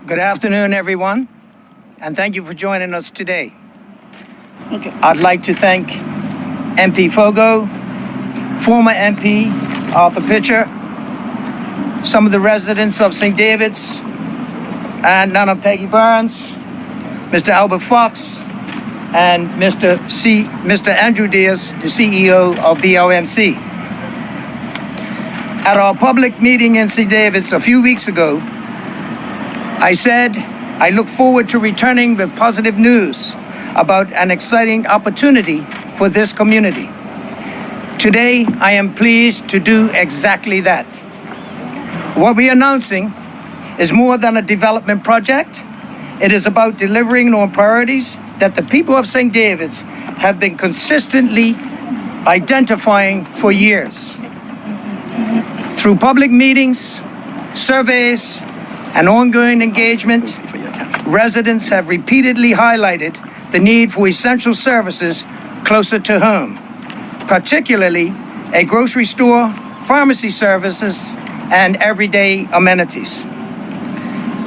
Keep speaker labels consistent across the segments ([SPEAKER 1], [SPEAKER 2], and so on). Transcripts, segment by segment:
[SPEAKER 1] Good afternoon, everyone, and thank you for joining us today. I'd like to thank MP Fogo, former MP Arthur Pitcher, some of the residents of St. David's, and Nana Peggy Burns, Mr. Albert Fox, and Mr. Andrew Diaz, the CEO of BOMC. At our public meeting in St. David's a few weeks ago, I said I look forward to returning with positive news about an exciting opportunity for this community. Today, I am pleased to do exactly that. What we are announcing is more than a development project. It is about delivering on priorities that the people of St. David's have been consistently identifying for years. Through public meetings, surveys, and ongoing engagement, residents have repeatedly highlighted the need for essential services closer to home, particularly a grocery store, pharmacy services, and everyday amenities.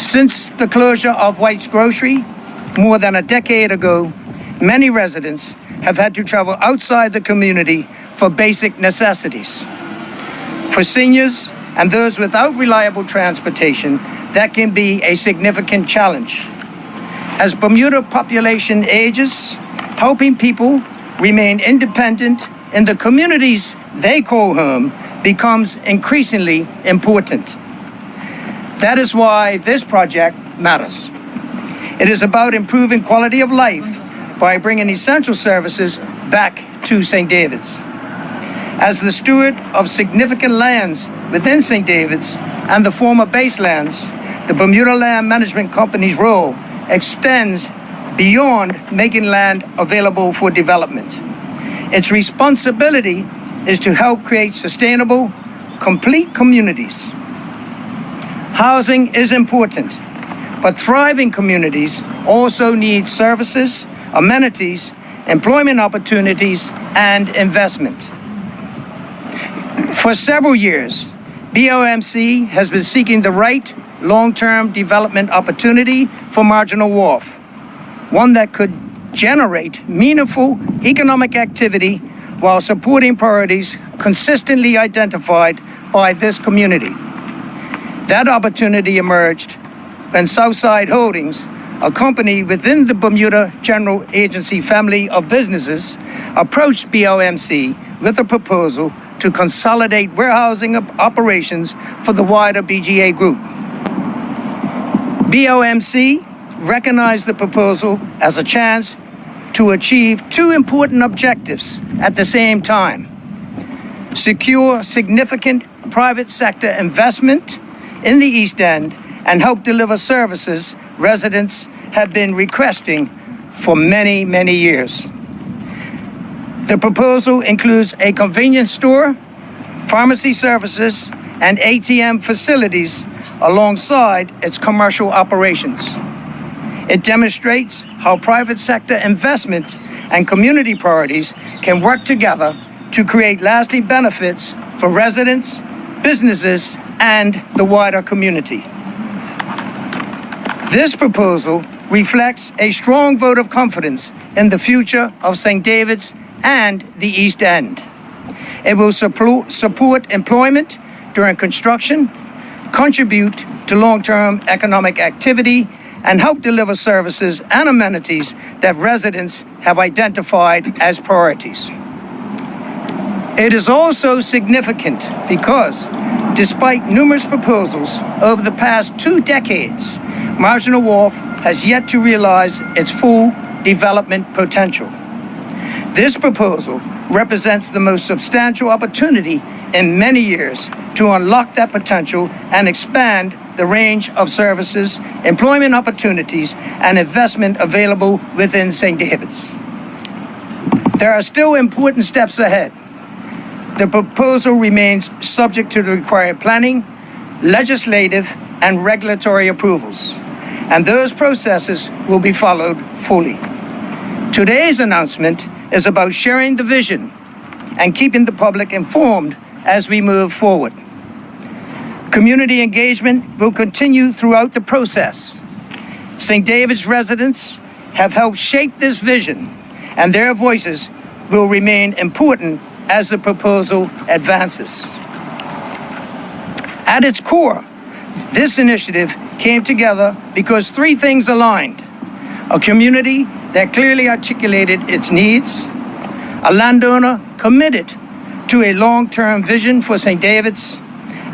[SPEAKER 1] Since the closure of White's Grocery more than a decade ago, many residents have had to travel outside the community for basic necessities. For seniors and those without reliable transportation, that can be a significant challenge. As Bermuda population ages, helping people remain independent in the communities they call home becomes increasingly important. That is why this project matters. It is about improving quality of life by bringing essential services back to St. David's. As the steward of significant lands within St. David's and the former baselands, the Bermuda Land Management Company's role extends beyond making land available for development. Its responsibility is to help create sustainable, complete communities. Housing is important, but thriving communities also need services, amenities, employment opportunities, and investment. For several years, BOMC has been seeking the right long-term development opportunity for Marginal Wharf, one that could generate meaningful economic activity while supporting priorities consistently identified by this community. That opportunity emerged when Southside Holdings, a company within the Bermuda General Agency family of businesses, approached BOMC with a proposal to consolidate warehousing operations for the wider BGA group. BOMC recognized the proposal as a chance to achieve two important objectives at the same time: secure significant private sector investment in the East End and help deliver services residents have been requesting for many, many years. The proposal includes a convenience store, pharmacy services, and ATM facilities alongside its commercial operations. It demonstrates how private sector investment and community priorities can work together to create lasting benefits for residents, businesses, and the wider community. This proposal reflects a strong vote of confidence in the future of St. David's and the East End. It will support employment during construction, contribute to long-term economic activity, and help deliver services and amenities that residents have identified as priorities. It is also significant because, despite numerous proposals over the past 2 decades, Marginal Wharf has yet to realize its full development potential. This proposal represents the most substantial opportunity in many years to unlock that potential and expand the range of services, employment opportunities, and investment available within St. David's. There are still important steps ahead. The proposal remains subject to the required planning, legislative, and regulatory approvals, and those processes will be followed fully. Today's announcement is about sharing the vision and keeping the public informed as we move forward. Community engagement will continue throughout the process, St. David's residents have helped shape this vision, and their voices will remain important as the proposal advances. At its core, this initiative came together because three things aligned: a community that clearly articulated its needs, a landowner committed to a long-term vision for St. David's,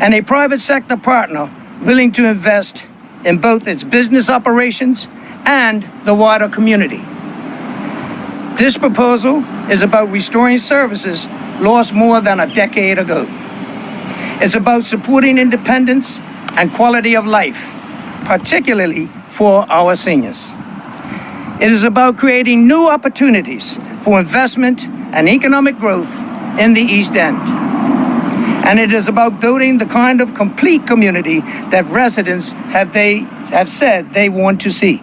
[SPEAKER 1] and a private sector partner willing to invest in both its business operations and the wider community. This proposal is about restoring services lost more than a decade ago. It's about supporting independence and quality of life, particularly for our seniors. It is about creating new opportunities for investment and economic growth in the East End. And it is about building the kind of complete community that residents have said they want to see.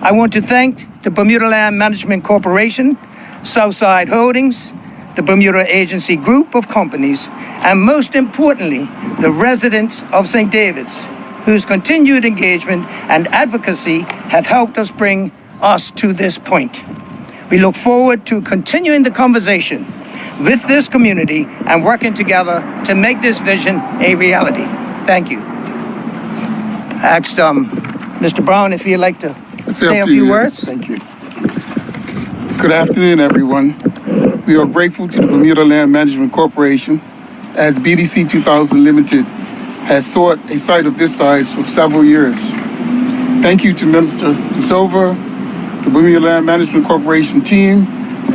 [SPEAKER 1] I want to thank the Bermuda Land Management Corporation, Southside Holdings, the Bermuda Agency Group of companies, and most importantly, the residents of St. David's, whose continued engagement and advocacy have helped us bring us to this point. We look forward to continuing the conversation with this community and working together to make this vision a reality. Thank you. I asked Mr. Brown if he'd like to say a few words.
[SPEAKER 2] Thank you. Good afternoon, everyone. We are grateful to the Bermuda Land Management Corporation, as BDC 2000 Limited has sought a site of this size for several years. Thank you to Minister DeSilva, the Bermuda Land Management Corporation team,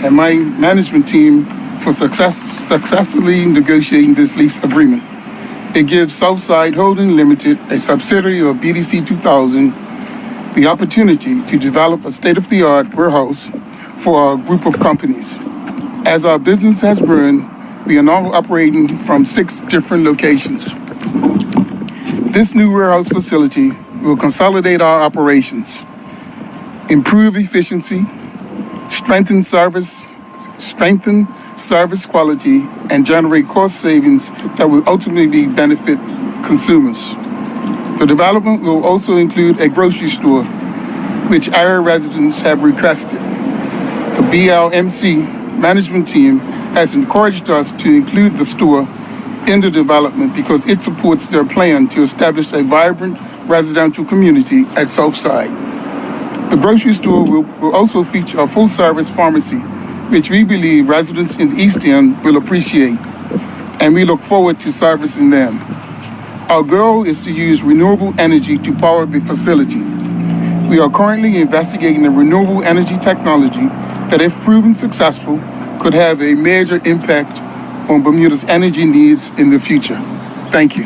[SPEAKER 2] and my management team for successfully negotiating this lease agreement. It gives Southside Holding Limited, a subsidiary of BDC 2000, the opportunity to develop a state-of-the-art warehouse for our group of companies. As our business has grown, we are now operating from 6 different locations. This new warehouse facility will consolidate our operations, improve efficiency, strengthen service quality, and generate cost savings that will ultimately benefit consumers. The development will also include a grocery store, which our residents have requested. The BLMC management team has encouraged us to include the store in the development because it supports their plan to establish a vibrant residential community at Southside. The grocery store will also feature a full-service pharmacy, which we believe residents in the East End will appreciate, and we look forward to servicing them. Our goal is to use renewable energy to power the facility. We are currently investigating a renewable energy technology that, if proven successful, could have a major impact on Bermuda's energy needs in the future. Thank you.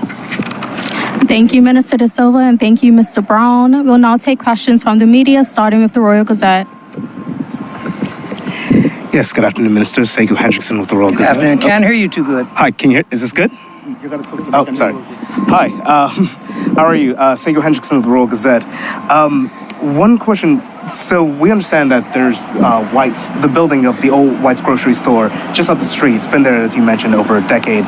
[SPEAKER 3] Thank you, Minister DeSilva, and thank you, Mr. Brown. We'll now take questions from the media, starting with the Royal Gazette.
[SPEAKER 4] Yes, good afternoon, Minister. Sekou Hendrickson with the Royal Gazette.
[SPEAKER 1] Good afternoon. Can't hear you too good.
[SPEAKER 4] Hi, can you hear? Is this good? Oh, sorry. Hi, how are you? Sekou Hendrickson with the Royal Gazette. One question. So we understand that there's White's, the building of the old White's grocery store just up the street. It's been there, as you mentioned, over a decade.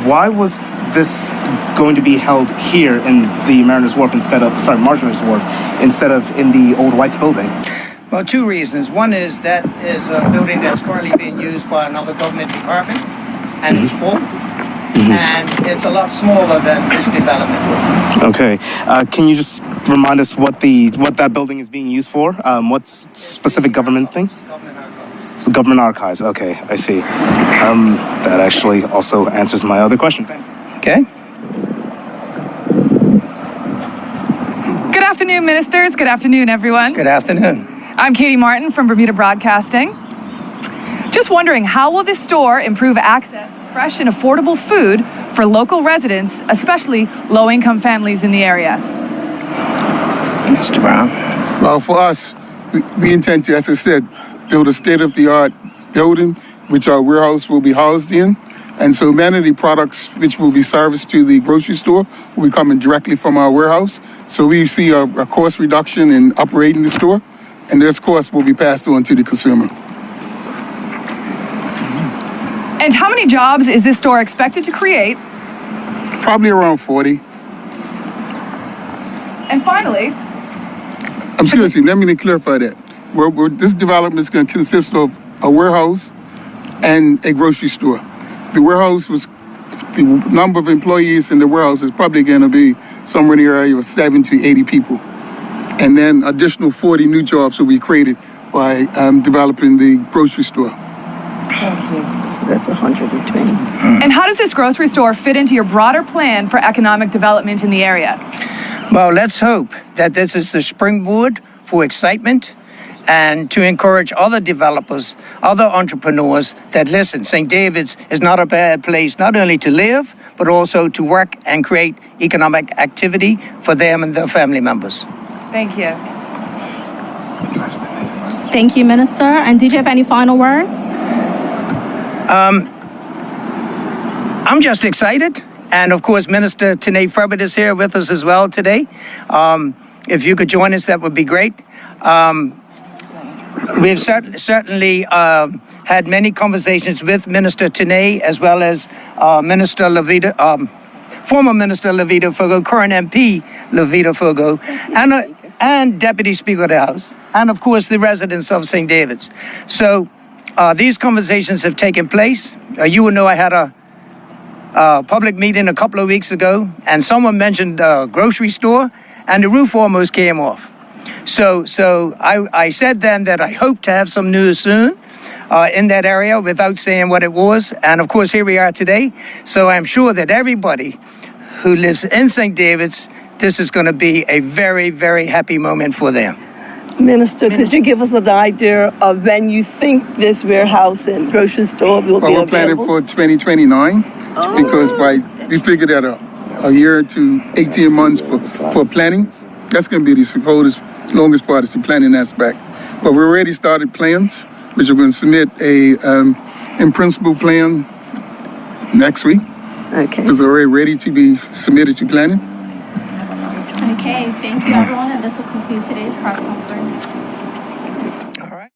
[SPEAKER 4] Why was this going to be held here in the Mariners Wharf Mariners Wharf instead of in the old White's building?
[SPEAKER 1] Well, 2 reasons. One is that is a building that's currently being used by another government department, and it's full, and it's a lot smaller than this development.
[SPEAKER 4] Okay. Can you just remind us what that building is being used for? What specific government thing?
[SPEAKER 1] Government archives.
[SPEAKER 4] So government archives. Okay, I see. That actually also answers my other question.
[SPEAKER 1] Okay.
[SPEAKER 5] Good afternoon, ministers. Good afternoon, everyone.
[SPEAKER 1] Good afternoon.
[SPEAKER 5] I'm Katie Martin from Bermuda Broadcasting. Just wondering, how will this store improve access to fresh and affordable food for local residents, especially low-income families in the area?
[SPEAKER 1] Mr. Brown.
[SPEAKER 2] Well, for us, we intend to, as I said, build a state-of-the-art building, which our warehouse will be housed in. And so many of the products which will be serviced to the grocery store will be coming directly from our warehouse. So we see a cost reduction in operating the store, and this cost will be passed on to the consumer.
[SPEAKER 5] And how many jobs is this store expected to create?
[SPEAKER 2] Probably around 40.
[SPEAKER 5] And finally,
[SPEAKER 2] Excuse me, let me clarify that. This development is going to consist of a warehouse and a grocery store. The number of employees in the warehouse is probably going to be somewhere in the area of 70 to 80 people. And then additional 40 new jobs will be created by developing the grocery store.
[SPEAKER 6] So that's 120.
[SPEAKER 5] And how does this grocery store fit into your broader plan for economic development in the area?
[SPEAKER 1] Well, let's hope that this is the springboard for excitement and to encourage other developers, other entrepreneurs that listen. St. David's is not a bad place, not only to live, but also to work and create economic activity for them and their family members.
[SPEAKER 5] Thank you.
[SPEAKER 3] Thank you, Minister. And did you have any final words?
[SPEAKER 1] I'm just excited. And of course, Minister Tanae Furbert is here with us as well today. If you could join us, that would be great. We've certainly had many conversations with Minister Tanae as well as Minister Levita, former Minister Levita Fugo, current MP Levita Fugo, and Deputy Speaker of the House, and of course the residents of St. David's. So these conversations have taken place. You will know I had a public meeting a couple of weeks ago, and someone mentioned a grocery store, and the roof almost came off. So I said then that I hope to have some news soon in that area without saying what it was. And of course, here we are today. So I'm sure that everybody who lives in St. David's, this is going to be a very, very happy moment for them.
[SPEAKER 6] Minister, could you give us an idea of when you think this warehouse and grocery store will be
[SPEAKER 2] We're
[SPEAKER 6] available?
[SPEAKER 2] planning for 2029 because we figured out a year to 18 months for planning. That's going to be the longest part is the planning aspect. But we already started plans, which we're going to submit a in principle plan next week.
[SPEAKER 6] Okay.
[SPEAKER 2] It's already ready to be submitted to planning.
[SPEAKER 3] Okay, thank you, everyone. And this will conclude today's press conference.
[SPEAKER 1] All right.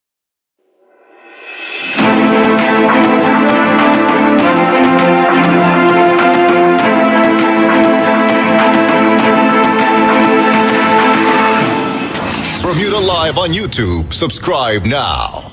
[SPEAKER 7] Bermuda Live on YouTube. Subscribe now.